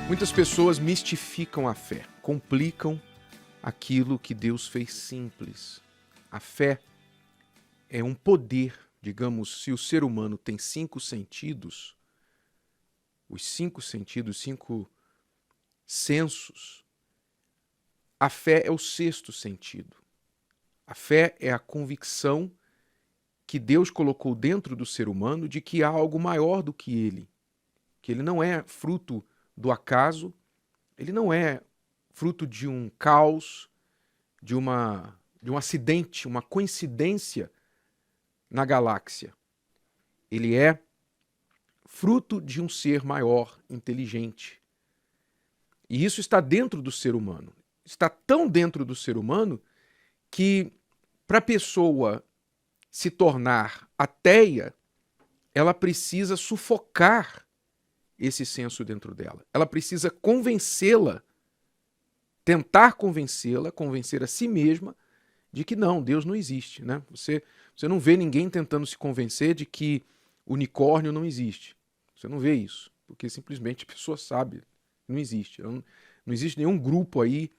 Muitas pessoas mistificam a fé, complicam aquilo que Deus fez simples. A fé é um poder, digamos, se o ser humano tem 5 sentidos, os 5 sentidos, 5 sensos, a fé é o 6º sentido. A fé é a convicção que Deus colocou dentro do ser humano de que há algo maior do que ele, que ele não é fruto do acaso, ele não é fruto de um caos, de um acidente, uma coincidência na galáxia. Ele é fruto de um ser maior, inteligente. E isso está dentro do ser humano. Está tão dentro do ser humano que, para a pessoa se tornar ateia, ela precisa sufocar esse senso dentro dela. Ela precisa convencê-la, tentar convencê-la, convencer a si mesma de que não, Deus não existe, né? Você não vê ninguém tentando se convencer de que unicórnio não existe. Você não vê isso, porque simplesmente a pessoa sabe, não existe. Não existe nenhum grupo aí,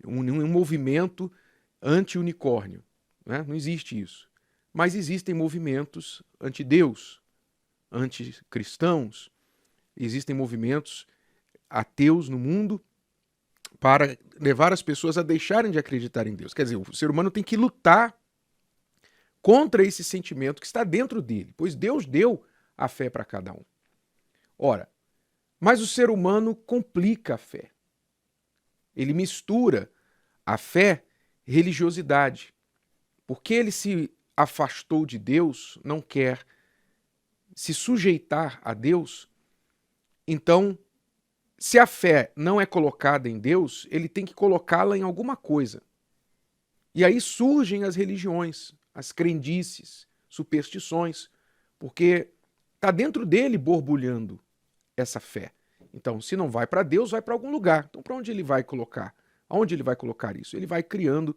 nenhum movimento anti-unicórnio, né? Não existe isso. Mas existem movimentos anti-Deus, anticristãos, existem movimentos ateus no mundo para levar as pessoas a deixarem de acreditar em Deus. Quer dizer, o ser humano tem que lutar contra esse sentimento que está dentro dele, pois Deus deu a fé para cada um. Ora, mas o ser humano complica a fé. Ele mistura a fé e religiosidade. Porque ele se afastou de Deus, não quer se sujeitar a Deus, então, se a fé não é colocada em Deus, ele tem que colocá-la em alguma coisa. E aí surgem as religiões, as crendices, superstições, porque está dentro dele borbulhando essa fé. Então, se não vai para Deus, vai para algum lugar. Então, para onde ele vai colocar? Aonde ele vai colocar isso? Ele vai criando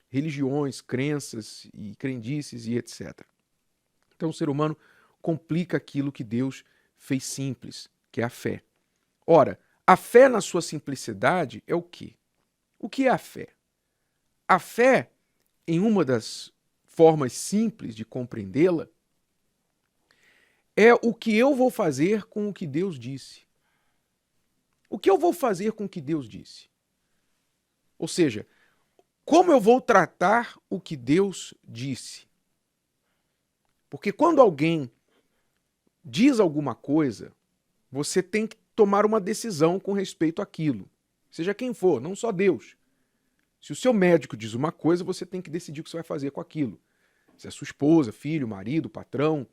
religiões, crenças e crendices e etc. Então, o ser humano complica aquilo que Deus fez simples, que é a fé. Ora, a fé na sua simplicidade é o quê? O que é a fé? A fé, em uma das formas simples de compreendê-la, é o que eu vou fazer com o que Deus disse. O que eu vou fazer com o que Deus disse? Ou seja, como eu vou tratar o que Deus disse? Porque quando alguém diz alguma coisa, você tem que tomar uma decisão com respeito àquilo. Seja quem for, não só Deus. Se o seu médico diz uma coisa, você tem que decidir o que você vai fazer com aquilo. Se é sua esposa, filho, marido, patrão,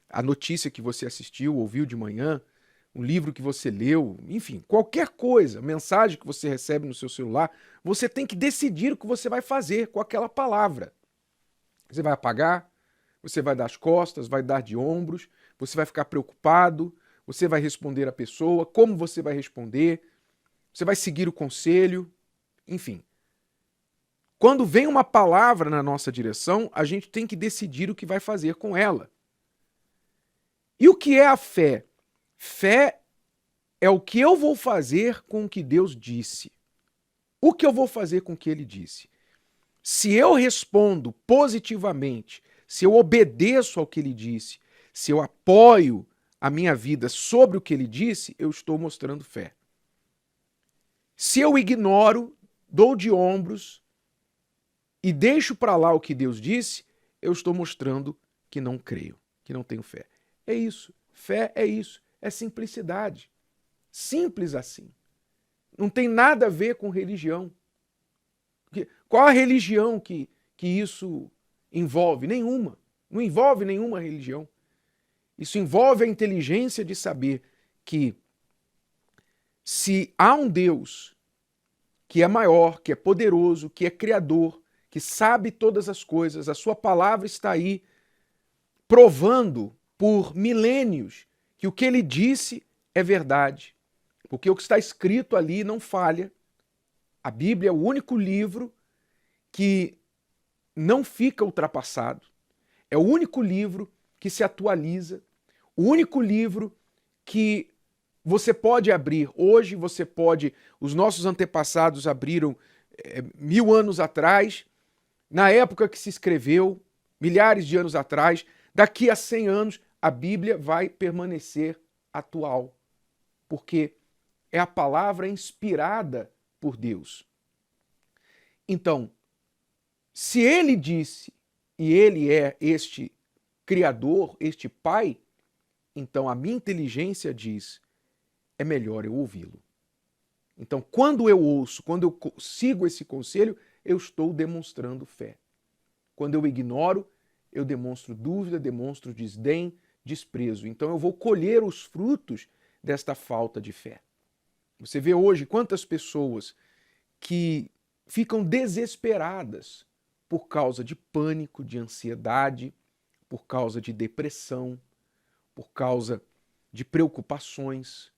a notícia que você assistiu, ouviu de manhã, um livro que você leu, enfim, qualquer coisa, mensagem que você recebe no seu celular, você tem que decidir o que você vai fazer com aquela palavra. Você vai apagar, você vai dar as costas, vai dar de ombros, você vai ficar preocupado, você vai responder a pessoa, como você vai responder, você vai seguir o conselho, enfim. Quando vem uma palavra na nossa direção, a gente tem que decidir o que vai fazer com ela. E o que é a fé? Fé é o que eu vou fazer com o que Deus disse. O que eu vou fazer com o que ele disse? Se eu respondo positivamente, se eu obedeço ao que ele disse, se eu apoio a minha vida sobre o que ele disse, eu estou mostrando fé. Se eu ignoro, dou de ombros e deixo para lá o que Deus disse, eu estou mostrando que não creio, que não tenho fé. É isso. Fé é isso. É simplicidade. Simples assim. Não tem nada a ver com religião. Qual a religião que isso envolve? Nenhuma. Não envolve nenhuma religião. Isso envolve a inteligência de saber que se há um Deus que é maior, que é poderoso, que é criador, que sabe todas as coisas, a sua palavra está aí provando por milênios que o que ele disse é verdade. Porque o que está escrito ali não falha. A Bíblia é o único livro que não fica ultrapassado. É o único livro que se atualiza, o único livro que Você pode abrir, hoje você pode, os nossos antepassados abriram 1000 anos atrás, na época que se escreveu, milhares de anos atrás, daqui a 100 anos, a Bíblia vai permanecer atual, porque é a palavra inspirada por Deus. Então, se ele disse, e ele é este Criador, este Pai, então a minha inteligência diz, é melhor eu ouvi-lo. Então, quando eu ouço, quando eu sigo esse conselho, eu estou demonstrando fé. Quando eu ignoro, eu demonstro dúvida, demonstro desdém, desprezo. Então eu vou colher os frutos desta falta de fé. Você vê hoje quantas pessoas que ficam desesperadas por causa de pânico, de ansiedade, por causa de depressão, por causa de preocupações.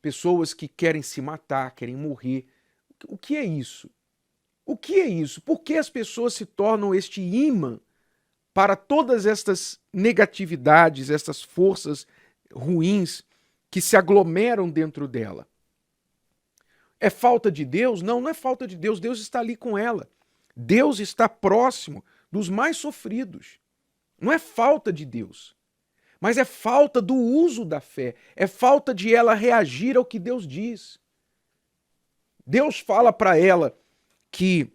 Pessoas que querem se matar, querem morrer. O que é isso? O que é isso? Por que as pessoas se tornam este imã para todas estas negatividades, estas forças ruins que se aglomeram dentro dela? É falta de Deus? Não, não é falta de Deus. Deus está ali com ela. Deus está próximo dos mais sofridos. Não é falta de Deus. Mas é falta do uso da fé. É falta de ela reagir ao que Deus diz. Deus fala para ela que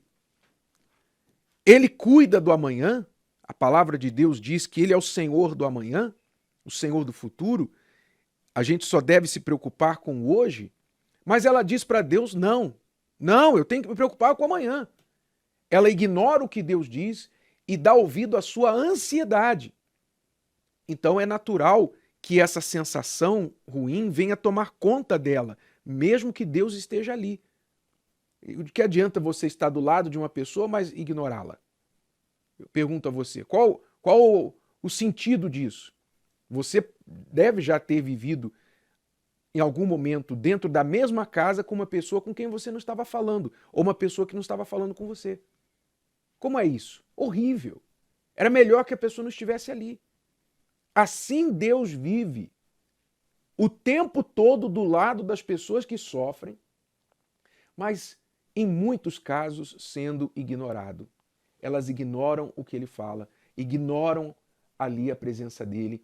ele cuida do amanhã. A palavra de Deus diz que ele é o Senhor do amanhã, o Senhor do futuro. A gente só deve se preocupar com o hoje. Mas ela diz para Deus, não, eu tenho que me preocupar com o amanhã. Ela ignora o que Deus diz e dá ouvido à sua ansiedade. Então é natural que essa sensação ruim venha tomar conta dela, mesmo que Deus esteja ali. De que adianta você estar do lado de uma pessoa, mas ignorá-la? Eu pergunto a você, qual o sentido disso? Você deve já ter vivido em algum momento dentro da mesma casa com uma pessoa com quem você não estava falando, ou uma pessoa que não estava falando com você. Como é isso? Horrível. Era melhor que a pessoa não estivesse ali. Assim Deus vive o tempo todo do lado das pessoas que sofrem, mas em muitos casos sendo ignorado. Elas ignoram o que ele fala, ignoram ali a presença dele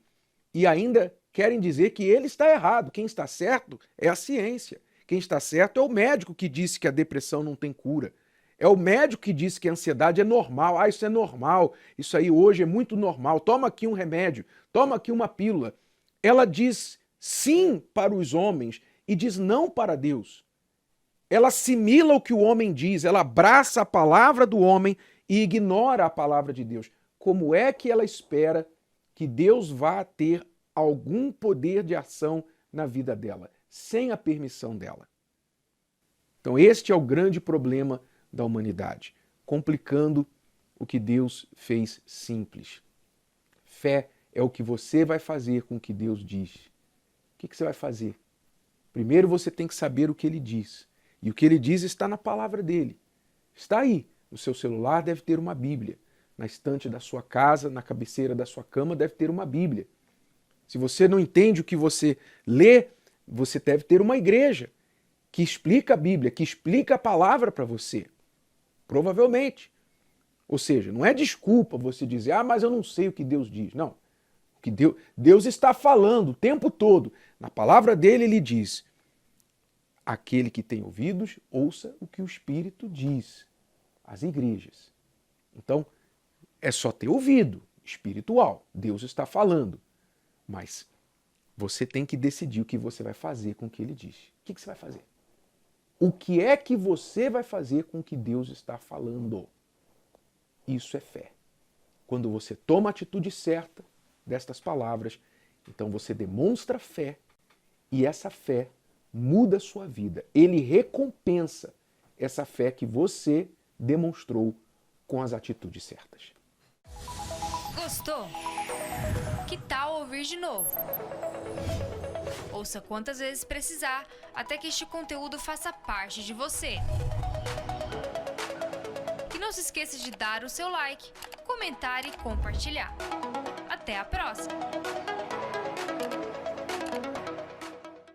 e ainda querem dizer que ele está errado. Quem está certo é a ciência. Quem está certo é o médico que disse que a depressão não tem cura. É o médico que disse que a ansiedade é normal. Ah, isso é normal. Isso aí hoje é muito normal. Toma aqui um remédio. Toma aqui uma pílula. Ela diz sim para os homens e diz não para Deus. Ela assimila o que o homem diz. Ela abraça a palavra do homem e ignora a palavra de Deus. Como é que ela espera que Deus vá ter algum poder de ação na vida dela, sem a permissão dela? Então este é o grande problema da humanidade, complicando o que Deus fez simples. Fé é o que você vai fazer com o que Deus diz. O que você vai fazer? Primeiro você tem que saber o que ele diz. E o que ele diz está na palavra dele. Está aí. No seu celular deve ter uma Bíblia. Na estante da sua casa, na cabeceira da sua cama, deve ter uma Bíblia. Se você não entende o que você lê, você deve ter uma igreja que explica a Bíblia, que explica a palavra para você. Provavelmente. Ou seja, não é desculpa você dizer, mas eu não sei o que Deus diz. Não. O que Deus está falando o tempo todo. Na palavra dele, ele diz, aquele que tem ouvidos, ouça o que o Espírito diz. As igrejas. Então, é só ter ouvido espiritual. Deus está falando. Mas você tem que decidir o que você vai fazer com o que ele diz. O que você vai fazer? O que é que você vai fazer com o que Deus está falando? Isso é fé. Quando você toma a atitude certa destas palavras, então você demonstra fé e essa fé muda a sua vida. Ele recompensa essa fé que você demonstrou com as atitudes certas. Gostou? Que tal ouvir de novo? Ouça quantas vezes precisar, até que este conteúdo faça parte de você. E não se esqueça de dar o seu like, comentar e compartilhar. Até a próxima!